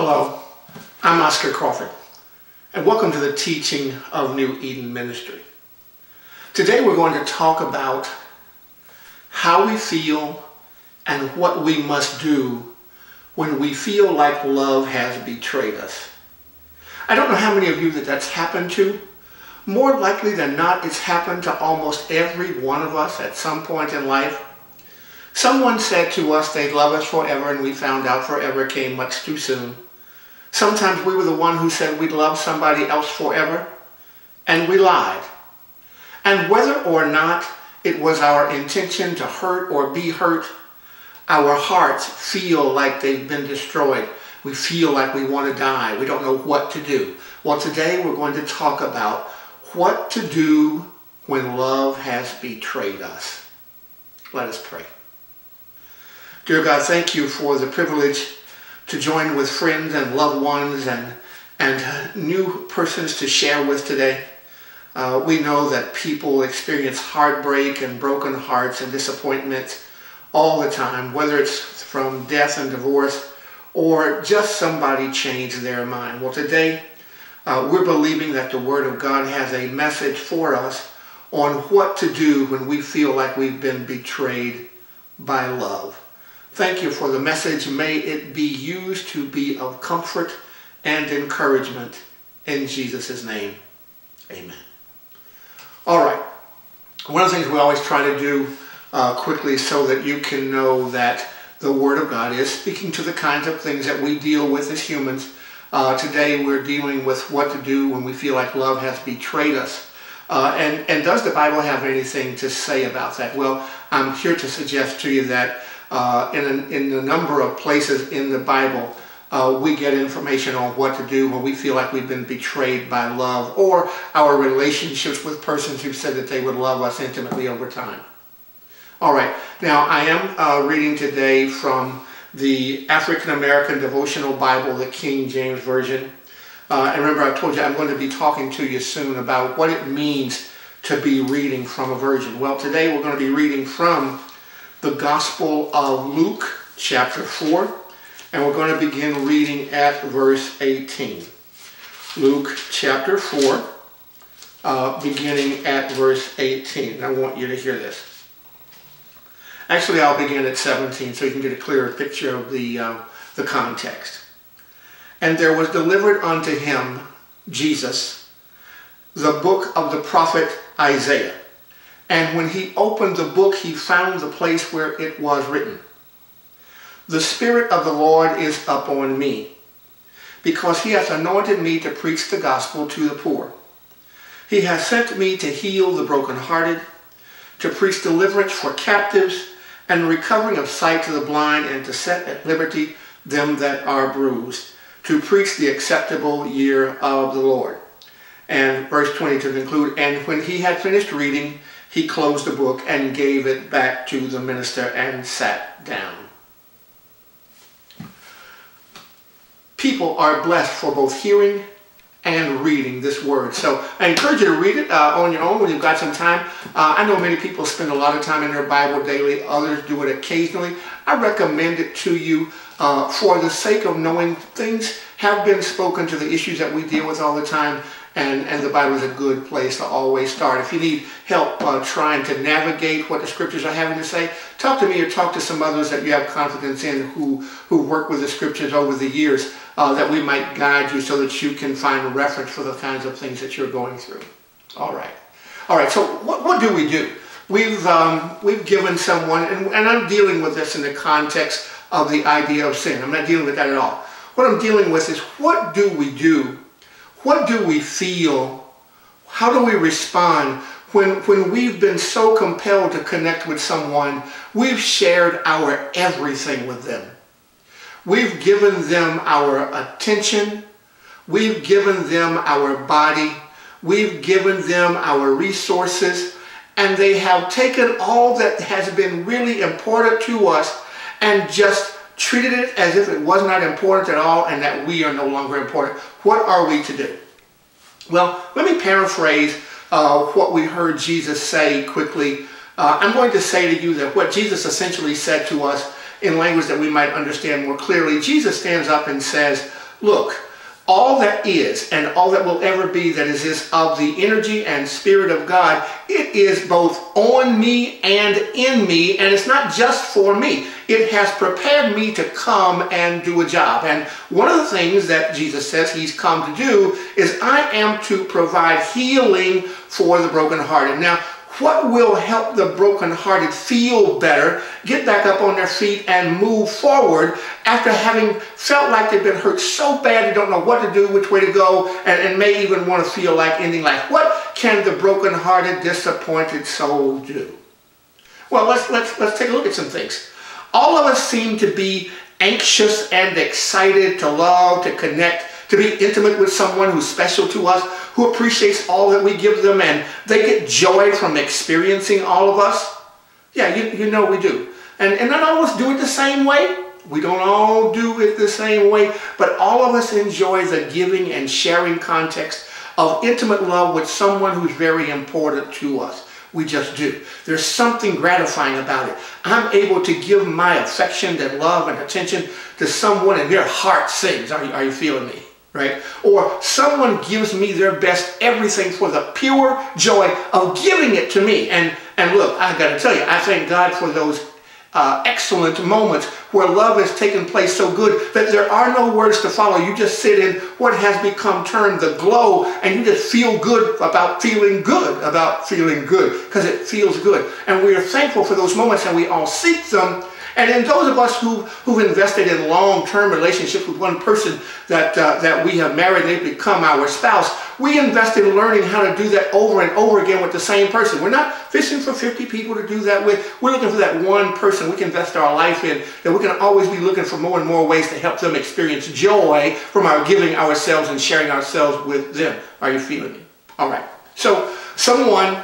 Hello, I'm Oscar Crawford, and welcome to the teaching of New Eden Ministry. Today we're going to talk about how we feel and what we must do when we feel like love has betrayed us. I don't know how many of you that's happened to. More likely than not, it's happened to almost every one of us at some point in life. Someone said to us they'd love us forever, and we found out forever came much too soon. Sometimes we were the one who said we'd love somebody else forever, and we lied. And whether or not it was our intention to hurt or be hurt, our hearts feel like they've been destroyed. We feel like we want to die. We don't know what to do. Well, today we're going to talk about what to do when love has betrayed us. Let us pray. Dear God, thank you for the privilege to join with friends and loved ones and new persons to share with today. We know that people experience heartbreak and broken hearts and disappointment all the time, whether it's from death and divorce or just somebody changed their mind. Well, today we're believing that the Word of God has a message for us on what to do when we feel like we've been betrayed by love. Thank you for the message. May it be used to be of comfort and encouragement in Jesus' name. Amen. All right. One of the things we always try to do quickly so that you can know that the Word of God is speaking to the kinds of things that we deal with as humans. Today we're dealing with what to do when we feel like love has betrayed us. And does the Bible have anything to say about that? Well, I'm here to suggest to you that in a number of places in the Bible, we get information on what to do when we feel like we've been betrayed by love or our relationships with persons who said that they would love us intimately over time. All right, now I am reading today from the African American Devotional Bible, the King James Version. And remember, I told you I'm going to be talking to you soon about what it means to be reading from a version. Well, today we're going to be reading from the Gospel of Luke, chapter 4, and we're going to begin reading at verse 18. Luke, chapter 4, beginning at verse 18. I want you to hear this. Actually, I'll begin at 17 so you can get a clearer picture of the context. And there was delivered unto him, Jesus, the book of the prophet Isaiah. And when he opened the book, he found the place where it was written, The Spirit of the Lord is upon me, because he hath anointed me to preach the gospel to the poor. He hath sent me to heal the brokenhearted, to preach deliverance for captives, and recovering of sight to the blind, and to set at liberty them that are bruised, to preach the acceptable year of the Lord. And verse 20 to conclude, and when he had finished reading, he closed the book and gave it back to the minister and sat down. People are blessed for both hearing and reading this word. So I encourage you to read it on your own when you've got some time. I know many people spend a lot of time in their Bible daily. Others do it occasionally. I recommend it to you for the sake of knowing things have been spoken to the issues that we deal with all the time. And the Bible is a good place to always start. If you need help trying to navigate what the scriptures are having to say, talk to me or talk to some others that you have confidence in who work with the scriptures over the years, that we might guide you so that you can find a reference for the kinds of things that you're going through. All right, so what do we do? We've given someone, and I'm dealing with this in the context of the idea of sin. I'm not dealing with that at all. What I'm dealing with is, what do we do? What do we feel? How do we respond when we've been so compelled to connect with someone, we've shared our everything with them? We've given them our attention. We've given them our body. We've given them our resources. And they have taken all that has been really important to us and just treated it as if it was not important at all and that we are no longer important. What are we to do? Well, let me paraphrase what we heard Jesus say quickly. I'm going to say to you that what Jesus essentially said to us in language that we might understand more clearly, Jesus stands up and says, Look, all that is and all that will ever be that is of the energy and spirit of God, it is both on me and in me, and it's not just for me. It has prepared me to come and do a job. And one of the things that Jesus says he's come to do is I am to provide healing for the brokenhearted. Now, what will help the brokenhearted feel better, get back up on their feet and move forward after having felt like they've been hurt so bad they don't know what to do, which way to go, and may even want to feel like ending life? What can the brokenhearted, disappointed soul do? Well, let's take a look at some things. All of us seem to be anxious and excited to love, to connect, to be intimate with someone who's special to us, who appreciates all that we give them, and they get joy from experiencing all of us. Yeah, you know we do. And not all of us do it the same way. We don't all do it the same way, but all of us enjoy the giving and sharing context of intimate love with someone who's very important to us. We just do. There's something gratifying about it. I'm able to give my affection and love and attention to someone and their heart sings. Are you feeling me? Right? Or someone gives me their best everything for the pure joy of giving it to me. And look, I got to tell you, I thank God for those excellent moments where love has taken place so good that there are no words to follow. You just sit in what has become termed the glow, and you just feel good about feeling good, because it feels good. And we are thankful for those moments, and we all seek them. And then those of us who've invested in long-term relationships with one person that we have married, they've become our spouse, we invest in learning how to do that over and over again with the same person. We're not fishing for 50 people to do that with. We're looking for that one person we can invest our life in, that we can always be looking for more and more ways to help them experience joy from our giving ourselves and sharing ourselves with them. Are you feeling me? All right. So someone,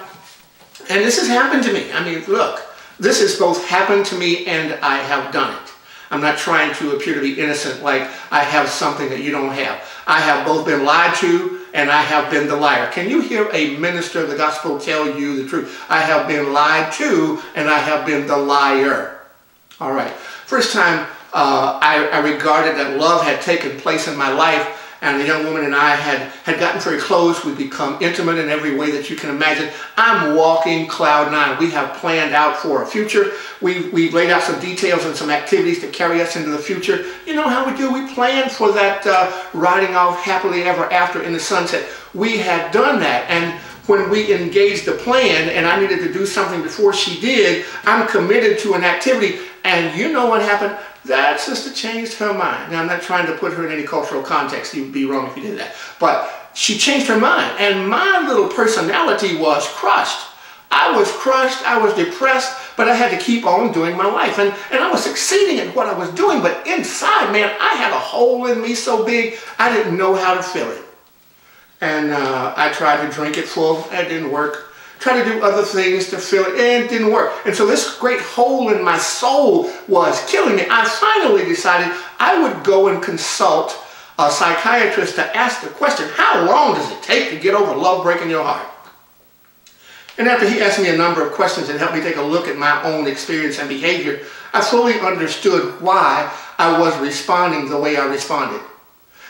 and this has happened to me. I mean, look. This has both happened to me and I have done it. I'm not trying to appear to be innocent like I have something that you don't have. I have both been lied to and I have been the liar. Can you hear a minister of the gospel tell you the truth? I have been lied to and I have been the liar. All right. First time I regarded that love had taken place in my life, and the young woman and I had gotten very close. We'd become intimate in every way that you can imagine. I'm walking cloud nine. We have planned out for a future. We've laid out some details and some activities to carry us into the future. You know how we do. We planned for that riding off happily ever after in the sunset. We had done that. And when we engaged the plan and I needed to do something before she did, I'm committed to an activity. And you know what happened? That sister changed her mind. Now, I'm not trying to put her in any cultural context. You'd be wrong if you did that. But she changed her mind. And my little personality was crushed. I was crushed. I was depressed. But I had to keep on doing my life. And I was succeeding at what I was doing. But inside, man, I had a hole in me so big, I didn't know how to fill it. And I tried to drink it full. That didn't work. Tried to do other things to fill it, and it didn't work. And so this great hole in my soul was killing me. I finally decided I would go and consult a psychiatrist to ask the question, how long does it take to get over love breaking your heart? And after he asked me a number of questions and helped me take a look at my own experience and behavior, I fully understood why I was responding the way I responded.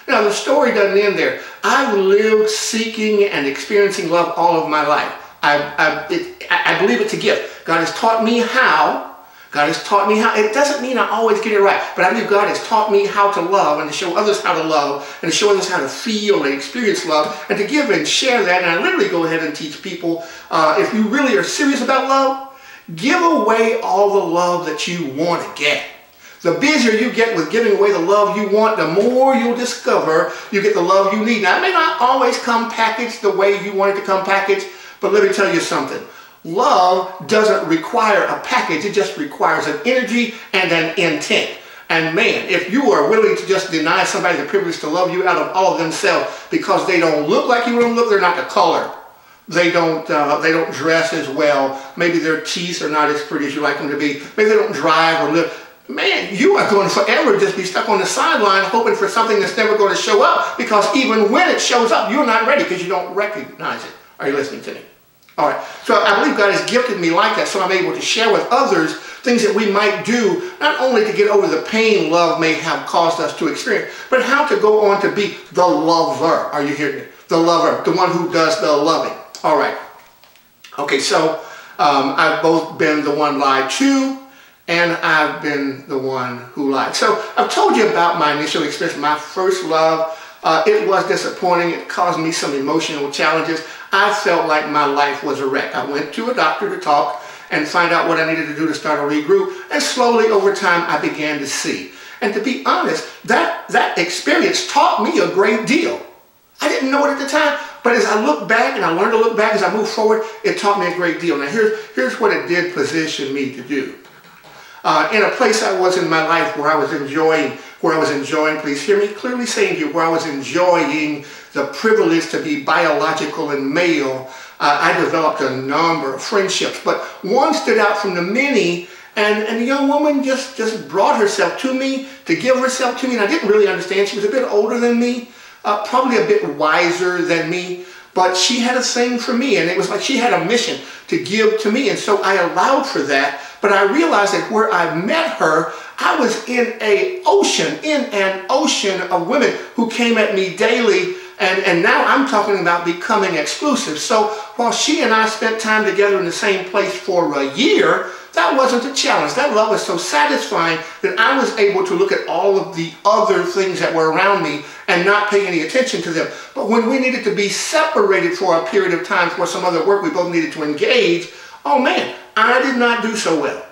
Now, the story doesn't end there. I've lived seeking and experiencing love all of my life. I believe it's a gift. God has taught me how. God has taught me how. It doesn't mean I always get it right, but I believe God has taught me how to love and to show others how to love and to show others how to feel and experience love and to give and share that. And I literally go ahead and teach people, if you really are serious about love, give away all the love that you want to get. The busier you get with giving away the love you want, the more you'll discover you get the love you need. Now, it may not always come packaged the way you want it to come packaged, but let me tell you something. Love doesn't require a package. It just requires an energy and an intent. And man, if you are willing to just deny somebody the privilege to love you out of all of themselves because they don't look like you want them to look, they're not the color. They don't dress as well. Maybe their teeth are not as pretty as you like them to be. Maybe they don't drive or live. Man, you are going to forever just be stuck on the sideline hoping for something that's never going to show up, because even when it shows up, you're not ready because you don't recognize it. Are you listening to me? All right, so I believe God has gifted me like that, so I'm able to share with others things that we might do, not only to get over the pain love may have caused us to experience, but how to go on to be the lover. Are you hearing me? The lover, the one who does the loving. All right. Okay, so I've both been the one lied to, and I've been the one who lied. So I've told you about my initial experience, my first love. It was disappointing. It caused me some emotional challenges. I felt like my life was a wreck. I went to a doctor to talk and find out what I needed to do to start a regroup. And slowly over time, I began to see. And to be honest, that experience taught me a great deal. I didn't know it at the time, but as I look back, and I learned to look back as I move forward, it taught me a great deal. Now here's what it did position me to do. In a place I was in my life where I was enjoying, please hear me clearly saying to you, where I was enjoying the privilege to be biological and male, I developed a number of friendships, but one stood out from the many, and the young woman just brought herself to me, to give herself to me, and I didn't really understand. She was a bit older than me, probably a bit wiser than me, but she had a thing for me, and it was like she had a mission to give to me, and so I allowed for that. But I realized that where I met her, I was in an ocean of women who came at me daily, and now I'm talking about becoming exclusive. So while she and I spent time together in the same place for a year, that wasn't a challenge. That love was so satisfying that I was able to look at all of the other things that were around me and not pay any attention to them. But when we needed to be separated for a period of time for some other work we both needed to engage, oh man, I did not do so well.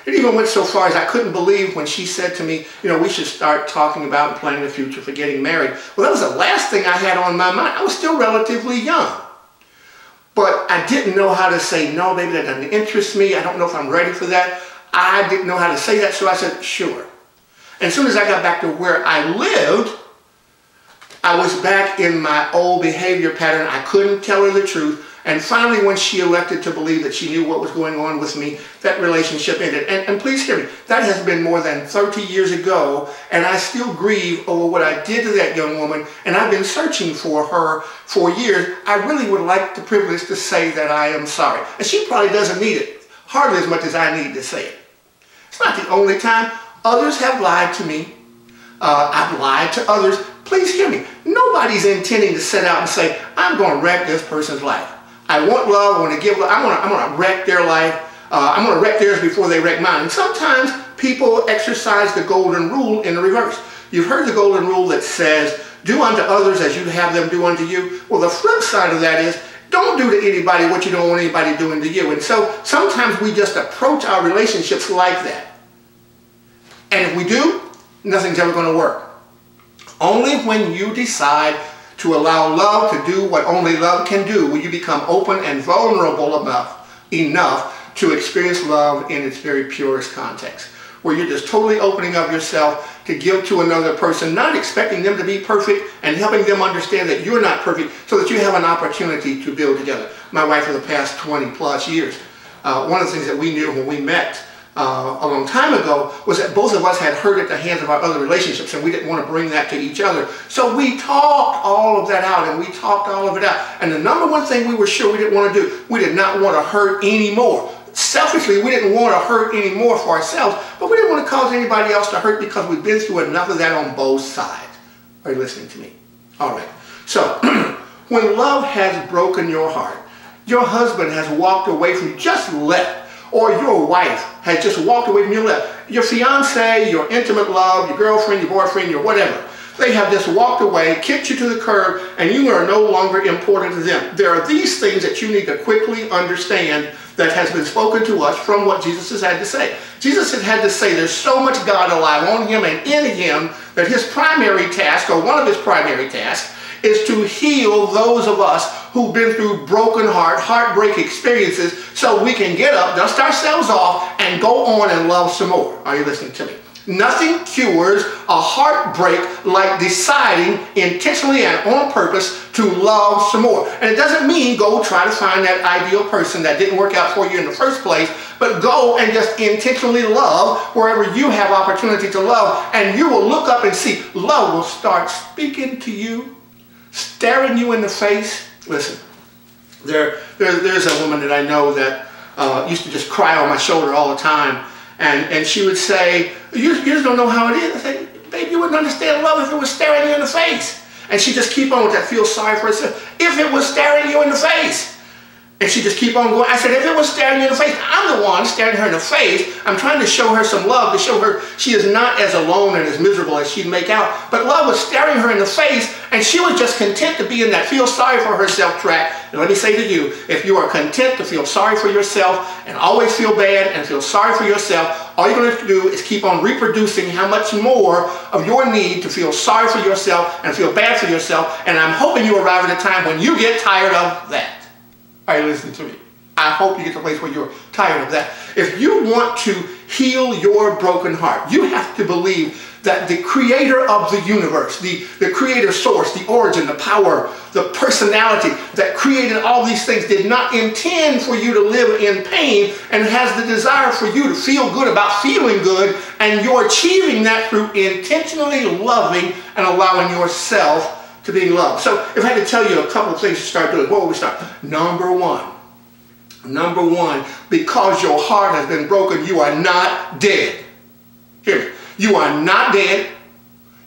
It even went so far as I couldn't believe when she said to me, you know, we should start talking about and planning the future for getting married. Well, that was the last thing I had on my mind. I was still relatively young. But I didn't know how to say, no, baby, that doesn't interest me. I don't know if I'm ready for that. I didn't know how to say that, so I said, sure. And as soon as I got back to where I lived, I was back in my old behavior pattern. I couldn't tell her the truth. And finally, when she elected to believe that she knew what was going on with me, that relationship ended. And please hear me, that has been more than 30 years ago, and I still grieve over what I did to that young woman, and I've been searching for her for years. I really would like the privilege to say that I am sorry. And she probably doesn't need it, hardly as much as I need to say it. It's not the only time. Others have lied to me. I've lied to others. Please hear me. Nobody's intending to set out and say, I'm going to wreck this person's life. I want love, I want to give love, I'm going to wreck their life, I'm going to wreck theirs before they wreck mine. And sometimes people exercise the golden rule in the reverse. You've heard the golden rule that says, do unto others as you'd have them do unto you. Well, the flip side of that is, don't do to anybody what you don't want anybody doing to you. And so sometimes we just approach our relationships like that. And if we do, nothing's ever going to work. Only when you decide to allow love to do what only love can do will you become open and vulnerable enough to experience love in its very purest context, where you're just totally opening up yourself to give to another person, not expecting them to be perfect, and helping them understand that you're not perfect so that you have an opportunity to build together. My wife for the past 20 plus years, one of the things that we knew when we met a long time ago was that both of us had hurt at the hands of our other relationships, and we didn't want to bring that to each other. So we talked all of that out, and we talked all of it out. And the number one thing we were sure we didn't want to do, we did not want to hurt anymore. Selfishly, we didn't want to hurt anymore for ourselves, but we didn't want to cause anybody else to hurt because we've been through enough of that on both sides. Are you listening to me? All right. So when love has broken your heart, your husband has walked away from you, just left, or your wife has just walked away from you, left. Your fiance, your intimate love, your girlfriend, your boyfriend, your whatever, they have just walked away, kicked you to the curb, and you are no longer important to them. There are these things that you need to quickly understand that has been spoken to us from what Jesus has had to say. Jesus has had to say there's so much God alive on him and in him that his primary task, or one of his primary tasks, is to heal those of us who've been through broken heartbreak experiences so we can get up, dust ourselves off, and go on and love some more. Are you listening to me? Nothing cures a heartbreak like deciding intentionally and on purpose to love some more. And it doesn't mean go try to find that ideal person that didn't work out for you in the first place, but go and just intentionally love wherever you have opportunity to love, and you will look up and see love will start speaking to you, staring you in the face. Listen, There's a woman that I know that used to just cry on my shoulder all the time, and she would say, you just don't know how it is. I say, babe, you wouldn't understand love if it was staring you in the face. And she just keep on with that, feel sorry for herself. If it was staring you in the face. And she just keep on going. I said, if it was staring you in the face, I'm the one staring her in the face. I'm trying to show her some love, to show her she is not as alone and as miserable as she'd make out. But love was staring her in the face, and she was just content to be in that feel sorry for herself track. And let me say to you, if you are content to feel sorry for yourself and always feel bad and feel sorry for yourself, all you're going to have to do is keep on reproducing how much more of your need to feel sorry for yourself and feel bad for yourself. And I'm hoping you arrive at a time when you get tired of that. Are you listening to me? I hope you get to a place where you're tired of that. If you want to heal your broken heart, you have to believe that the creator of the universe, the creator source, the origin, the power, the personality that created all these things did not intend for you to live in pain, and has the desire for you to feel good about feeling good, and you're achieving that through intentionally loving and allowing yourself to being loved. So if I had to tell you a couple of things to start doing, what would we start? Number one, because your heart has been broken, you are not dead. Hear me. You are not dead.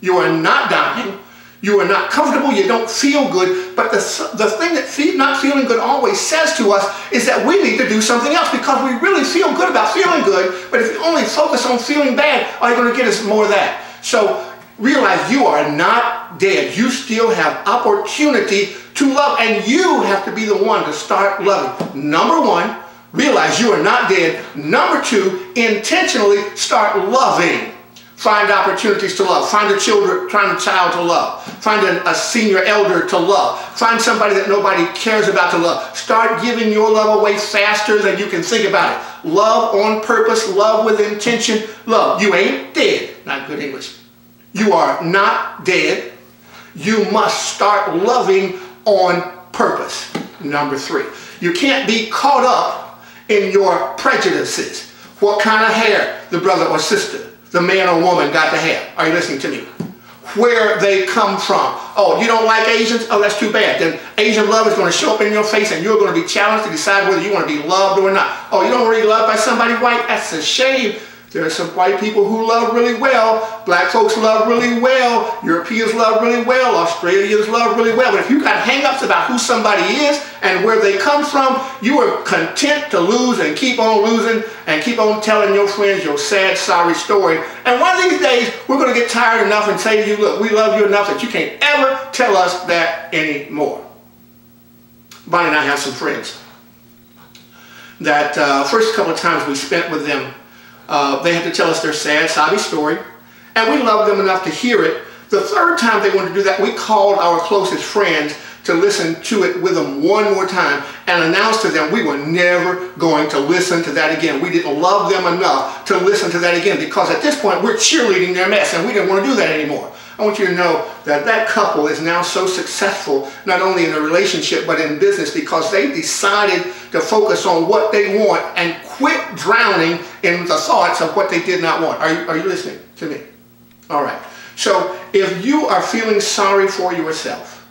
You are not dying. You are not comfortable. You don't feel good. But the thing that not feeling good always says to us is that we need to do something else, because we really feel good about feeling good. But if you only focus on feeling bad, all you're going to get is more of that. So realize you are not dead. You still have opportunity to love, and you have to be the one to start loving. Number one, realize you are not dead. Number two, intentionally start loving. Find opportunities to love. Find a child to love. Find a senior elder to love. Find somebody that nobody cares about to love. Start giving your love away faster than you can think about it. Love on purpose. Love with intention. Love. You ain't dead. Not good English. You are not dead. You must start loving on purpose. Number three, you can't be caught up in your prejudices. What kind of hair the brother or sister, the man or woman got to have. Are you listening to me? Where they come from. Oh, you don't like Asians? Oh, that's too bad. Then Asian love is going to show up in your face, and you're going to be challenged to decide whether you want to be loved or not. Oh, you don't want to be loved by somebody white? That's a shame. There are some white people who love really well. Black folks love really well. Europeans love really well. Australians love really well. But if you got hang-ups about who somebody is and where they come from, you are content to lose and keep on losing and keep on telling your friends your sad, sorry story. And one of these days, we're going to get tired enough and say to you, look, we love you enough that you can't ever tell us that anymore. Bonnie and I have some friends that first couple of times we spent with them, they had to tell us their sad, sobby story, and we loved them enough to hear it. The third time they wanted to do that, we called our closest friends to listen to it with them one more time and announced to them we were never going to listen to that again. We didn't love them enough to listen to that again, because at this point we're cheerleading their mess, and we didn't want to do that anymore. I want you to know that that couple is now so successful, not only in a relationship but in business, because they decided to focus on what they want and quit drowning in the thoughts of what they did not want. Are you listening to me? All right. So if you are feeling sorry for yourself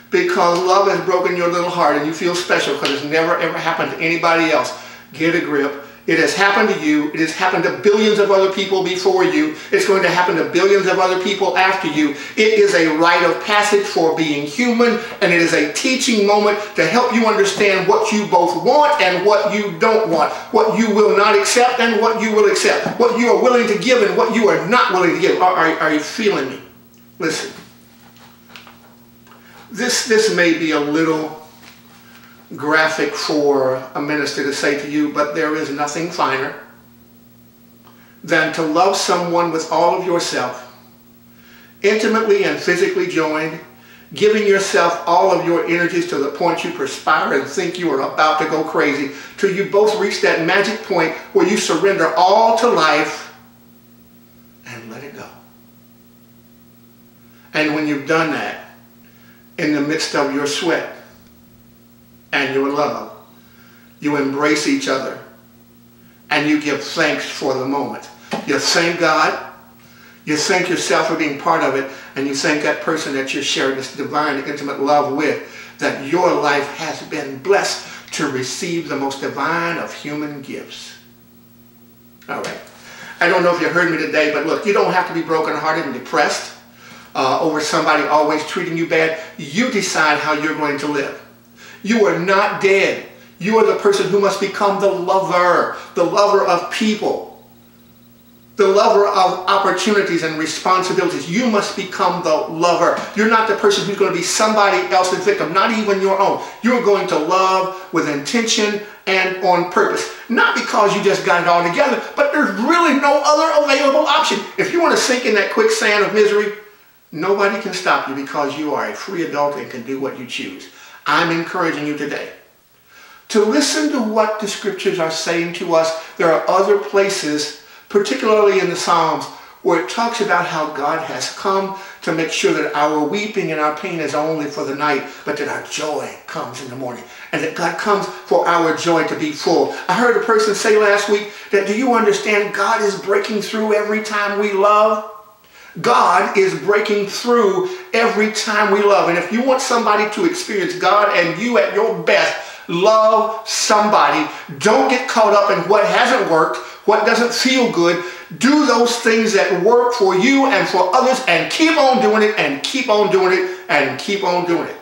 because love has broken your little heart and you feel special because it's never ever happened to anybody else, get a grip. It has happened to you. It has happened to billions of other people before you. It's going to happen to billions of other people after you. It is a rite of passage for being human, and it is a teaching moment to help you understand what you both want and what you don't want, what you will not accept and what you will accept, what you are willing to give and what you are not willing to give. Are you feeling me? Listen, this may be a little graphic for a minister to say to you, but there is nothing finer than to love someone with all of yourself, intimately and physically joined, giving yourself all of your energies to the point you perspire and think you are about to go crazy, till you both reach that magic point where you surrender all to life and let it go. And when you've done that, in the midst of your sweat and your love, you embrace each other and you give thanks for the moment. You thank God, you thank yourself for being part of it, and you thank that person that you're sharing this divine, intimate love with, that your life has been blessed to receive the most divine of human gifts. All right. I don't know if you heard me today, but look, you don't have to be brokenhearted and depressed over somebody always treating you bad. You decide how you're going to live. You are not dead. You are the person who must become the lover of people, the lover of opportunities and responsibilities. You must become the lover. You're not the person who's going to be somebody else's victim, not even your own. You're going to love with intention and on purpose. Not because you just got it all together, but there's really no other available option. If you want to sink in that quicksand of misery, nobody can stop you because you are a free adult and can do what you choose. I'm encouraging you today to listen to what the scriptures are saying to us. There are other places, particularly in the Psalms, where it talks about how God has come to make sure that our weeping and our pain is only for the night, but that our joy comes in the morning. And that God comes for our joy to be full. I heard a person say last week that, do you understand God is breaking through every time we love? God is breaking through every time we love. And if you want somebody to experience God and you at your best, love somebody. Don't get caught up in what hasn't worked, what doesn't feel good. Do those things that work for you and for others, and keep on doing it, and keep on doing it, and keep on doing it.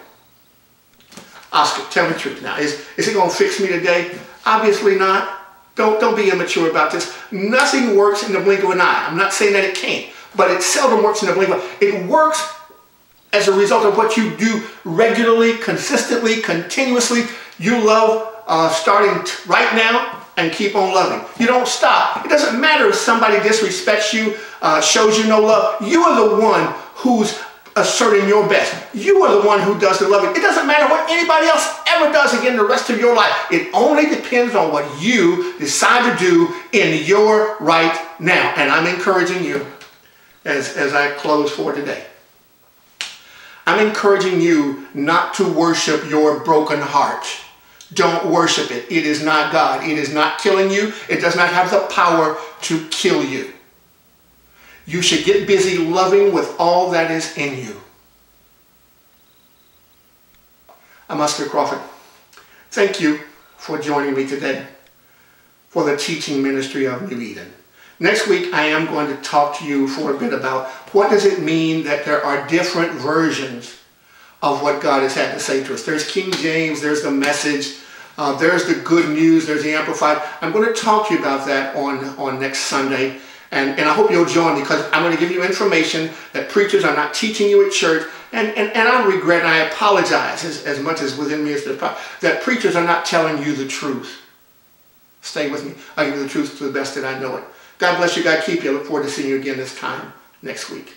Oscar, tell me the truth now. Is it going to fix me today? Obviously not. Don't be immature about this. Nothing works in the blink of an eye. I'm not saying that it can't, but it seldom works in the blink of an eye. It works as a result of what you do regularly, consistently, continuously. You love starting right now and keep on loving. You don't stop. It doesn't matter if somebody disrespects you, shows you no love. You are the one who's asserting your best. You are the one who does the loving. It doesn't matter what anybody else ever does again the rest of your life. It only depends on what you decide to do in your right now. And I'm encouraging you as I close for today. I'm encouraging you not to worship your broken heart. Don't worship it. It is not God. It is not killing you. It does not have the power to kill you. You should get busy loving with all that is in you. I'm Oscar Crawford. Thank you for joining me today for the teaching ministry of New Eden. Next week, I am going to talk to you for a bit about what does it mean that there are different versions of what God has had to say to us. There's King James, there's the Message, there's the Good News, there's the Amplified. I'm going to talk to you about that on next Sunday. And I hope you'll join me, because I'm going to give you information that preachers are not teaching you at church. And I regret and I apologize as much as within me is that preachers are not telling you the truth. Stay with me. I'll give you the truth to the best that I know it. God bless you. God keep you. I look forward to seeing you again this time next week.